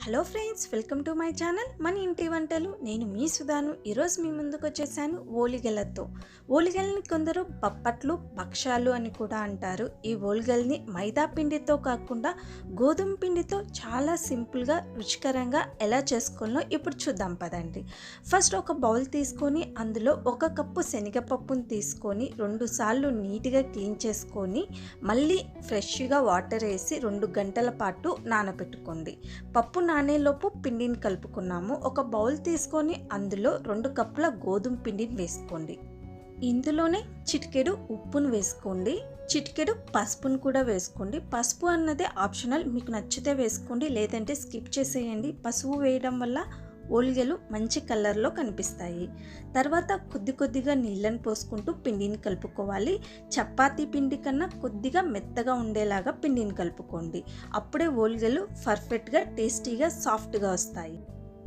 Hello friends, welcome to my channel మన ఇంటి వంటలు. నేను మీ సుధాను. ఈరోజు మీ ముందుకు వచ్చేసాను ఓలిగలతో. ఓలిగల్ని కొందరు బప్పట్లు, భక్షాలు అని కూడా అంటారు. ఈ ఓలిగల్ని మైదా పిండితో కాకుండా గోధుమ పిండితో చాలా సింపుల్గా రుచికరంగా ఎలా చేసుకోవాలో ఇప్పుడు చూద్దాం పదండి. ఫస్ట్ ఒక బౌల్ తీసుకొని అందులో 1 కప్పు శనగపప్పును తీసుకొని 2 సార్లు నీట్గా క్లీన్ చేసుకొని మళ్ళీ ఫ్రెష్గా వాటర్ వేసి 2 గంటల పాటు నానబెట్టుకోండి. పప్పు నానేలోపు పిండిని కలుపుకున్నాము. ఒక బౌల్ తీసుకొని అందులో 2 కప్పుల గోధుమ పిండిని వేసుకోండి. ఇందులోనే చిటికెడు ఉప్పును వేసుకోండి, చిటికెడు పసుపును కూడా వేసుకోండి. పసుపు అన్నది ఆప్షనల్, మీకు నచ్చితే వేసుకోండి, లేదంటే స్కిప్ చేసేయండి. పసుపు వేయడం వల్ల ఓలిగలు మంచి కలర్లో కనిపిస్తాయి. తర్వాత కొద్దిగా నీళ్ళని పోసుకుంటూ పిండిని కలుపుకోవాలి. చపాతీ పిండి కన్నా కొద్దిగా మెత్తగా ఉండేలాగా పిండిని కలుపుకోండి. అప్పుడే ఓలిగలు పర్ఫెక్ట్గా టేస్టీగా సాఫ్ట్గా వస్తాయి.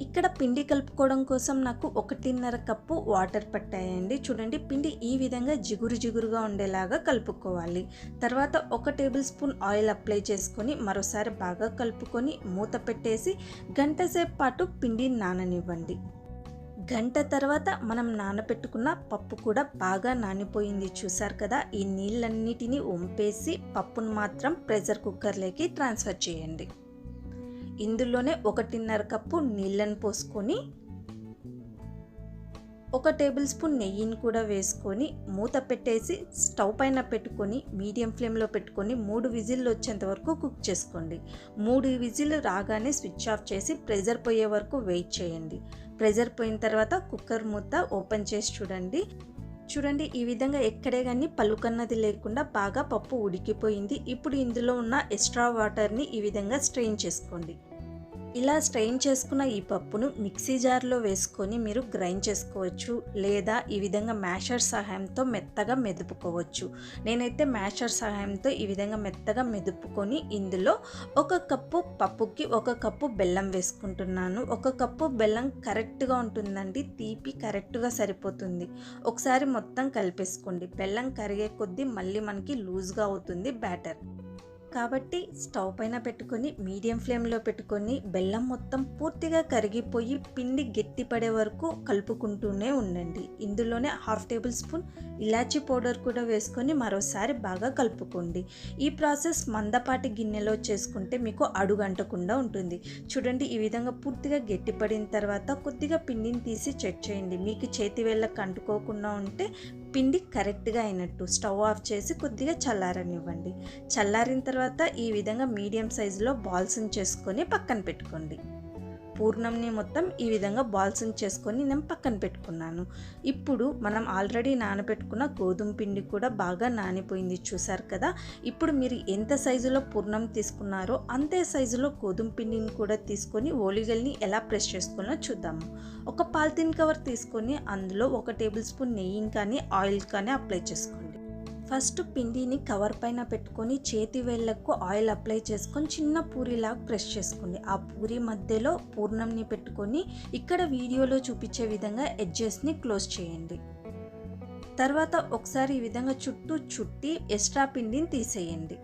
ఇక్కడ పిండి కలుపుకోవడం కోసం నాకు 1.5 కప్పు వాటర్ పట్టాయండి. చూడండి, పిండి ఈ విధంగా జిగురుగా ఉండేలాగా కలుపుకోవాలి. తర్వాత 1 టేబుల్ స్పూన్ ఆయిల్ అప్లై చేసుకొని మరోసారి బాగా కలుపుకొని మూత పెట్టేసి గంట సేపు పాటు పిండిని నాననివ్వండి. గంట తర్వాత మనం నానబెట్టుకున్న పప్పు కూడా బాగా నానిపోయింది. చూసారు కదా, ఈ నీళ్ళన్నిటినీ వంపేసి పప్పును మాత్రం ప్రెషర్ కుక్కర్లోకి ట్రాన్స్ఫర్ చేయండి. ఇందులోనే 1.5 కప్పు నీళ్ళని పోసుకొని 1 టేబుల్ స్పూన్ నెయ్యిని కూడా వేసుకొని మూత పెట్టేసి స్టవ్ పైన పెట్టుకొని మీడియం ఫ్లేమ్లో పెట్టుకొని 3 విజిల్లు వచ్చేంత వరకు కుక్ చేసుకోండి. 3 విజిల్లు రాగానే స్విచ్ ఆఫ్ చేసి ప్రెషర్ పోయే వరకు వెయిట్ చేయండి. ప్రెషర్ పోయిన తర్వాత కుక్కర్ మూత ఓపెన్ చేసి చూడండి, ఈ విధంగా ఎక్కడే కానీ పలుకన్నది లేకుండా బాగా పప్పు ఉడికిపోయింది. ఇప్పుడు ఇందులో ఉన్న ఎక్స్ట్రా వాటర్ని ఈ విధంగా స్ట్రెయిన్ చేసుకోండి. ఇలా స్ట్రెయిన్ చేసుకున్న ఈ పప్పును మిక్సీ జార్లో వేసుకొని మీరు గ్రైండ్ చేసుకోవచ్చు, లేదా ఈ విధంగా మ్యాషర్ సహాయంతో మెత్తగా మెదుపుకోవచ్చు. నేనైతే మ్యాషర్ సహాయంతో ఈ విధంగా మెత్తగా మెదుపుకొని ఇందులో 1 కప్పు పప్పుకి 1 కప్పు బెల్లం వేసుకుంటున్నాను. 1 కప్పు బెల్లం కరెక్ట్గా ఉంటుందండి, తీపి కరెక్ట్గా సరిపోతుంది. ఒకసారి మొత్తం కలిపేసుకోండి. బెల్లం కరిగే కొద్దీ మళ్ళీ మనకి లూజ్గా అవుతుంది బ్యాటర్. కాబట్టి స్టవ్ పైన పెట్టుకొని మీడియం ఫ్లేమ్లో పెట్టుకొని బెల్లం మొత్తం పూర్తిగా కరిగిపోయి పిండి గట్టిపడే వరకు కలుపుకుంటూనే ఉండండి. ఇందులోనే 1/2 టేబుల్ స్పూన్ ఇలాచీ పౌడర్ కూడా వేసుకొని మరోసారి బాగా కలుపుకోండి. ఈ ప్రాసెస్ మందపాటి గిన్నెలో చేసుకుంటే మీకు అడుగంటకుండా ఉంటుంది. చూడండి, ఈ విధంగా పూర్తిగా గట్టిపడిన తర్వాత కొద్దిగా పిండిని తీసి చెక్ చేయండి. మీకు చేతి వేళ్ళకు అంటుకోకుండా ఉంటే పిండి కరెక్ట్గా అయినట్టు. స్టవ్ ఆఫ్ చేసి కొద్దిగా చల్లారనివ్వండి. చల్లారిన తర్వాత ఈ విధంగా మీడియం సైజులో బాల్స్ని చేసుకొని పక్కన పెట్టుకోండి. పూర్ణంని మొత్తం ఈ విధంగా బాల్స్ని చేసుకొని నేను పక్కన పెట్టుకున్నాను. ఇప్పుడు మనం ఆల్రెడీ నానబెట్టుకున్న గోధుమ పిండి కూడా బాగా నానిపోయింది. చూసారు కదా, ఇప్పుడు మీరు ఎంత సైజులో పూర్ణం తీసుకున్నారో అంతే సైజులో గోధుమ పిండిని కూడా తీసుకొని ఓలిగల్ని ఎలా ప్రెస్ చేసుకోవాలో చూద్దాము. ఒక పాలిథిన్ కవర్ తీసుకొని అందులో 1 టేబుల్ స్పూన్ నెయ్యిని కానీ ఆయిల్ కానీ అప్లై చేసుకోండి. ఫస్ట్ పిండిని కవర్ పైన పెట్టుకొని చేతి వేళ్ళకు ఆయిల్ అప్లై చేసుకొని చిన్న పూరిలాగా ప్రెస్ చేసుకోండి. ఆ పూరి మధ్యలో పూర్ణంని పెట్టుకొని ఇక్కడ వీడియోలో చూపించే విధంగా ఎడ్జెస్ని క్లోజ్ చేయండి. తర్వాత ఒకసారి ఈ విధంగా చుట్టూ చుట్టి ఎక్స్ట్రా పిండిని తీసేయండి.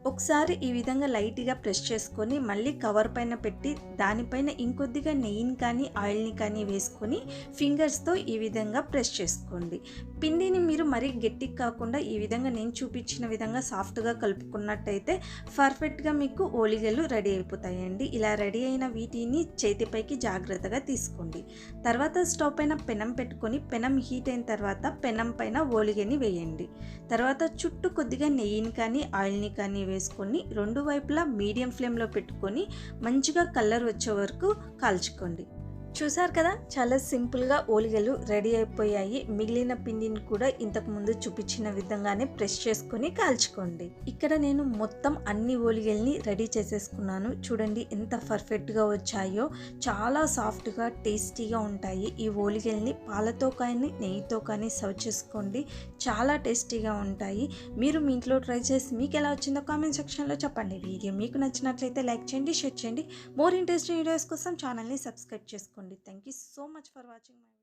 ఒకసారి ఈ విధంగా లైట్గా ప్రెస్ చేసుకొని మళ్ళీ కవర్ పైన పెట్టి దానిపైన ఇంకొద్దిగా నెయ్యిని కానీ ఆయిల్ని కానీ వేసుకొని ఫింగర్స్తో ఈ విధంగా ప్రెస్ చేసుకోండి. పిండిని మీరు మరీ గట్టిగా కాకుండా ఈ విధంగా నేను చూపించిన విధంగా సాఫ్ట్గా కలుపుకున్నట్టయితే పర్ఫెక్ట్గా మీకు ఓలిగలు రెడీ అయిపోతాయండి. ఇలా రెడీ అయిన వీటిని చేతిపైకి జాగ్రత్తగా తీసుకోండి. తర్వాత స్టవ్ పైన పెనం పెట్టుకొని పెనం హీట్ అయిన తర్వాత పెనం పైన ఓలిగని వేయండి. తర్వాత చుట్టూ కొద్దిగా నెయ్యిని కానీ ఆయిల్ని కానీ వేసుకొని 2 వైపులా మీడియం ఫ్లేమ్లో పెట్టుకొని మంచిగా కలర్ వచ్చే వరకు కాల్చుకోండి. చూసారు కదా, చాలా సింపుల్గా ఓలిగలు రెడీ అయిపోయాయి. మిగిలిన పిండిని కూడా ఇంతకు ముందు చూపించిన విధంగానే ప్రెస్ చేసుకొని కాల్చుకోండి. ఇక్కడ నేను మొత్తం అన్ని ఓలిగల్ని రెడీ చేసేసుకున్నాను. చూడండి ఎంత పర్ఫెక్ట్గా వచ్చాయో, చాలా సాఫ్ట్గా టేస్టీగా ఉంటాయి. ఈ ఓలిగల్ని పాలతో కానీ నెయ్యితో కానీ సర్వ్ చేసుకోండి, చాలా టేస్టీగా ఉంటాయి. మీరు మీ ఇంట్లో ట్రై చేసి మీకు ఎలా వచ్చిందో కామెంట్ సెక్షన్లో చెప్పండి. వీడియో మీకు నచ్చినట్లయితే లైక్ చేయండి, షేర్ చేయండి. మోర్ ఇంట్రెస్టింగ్ వీడియోస్ కోసం ఛానల్ని సబ్స్క్రైబ్ చేసుకోండి. Thank you so much for watching my video.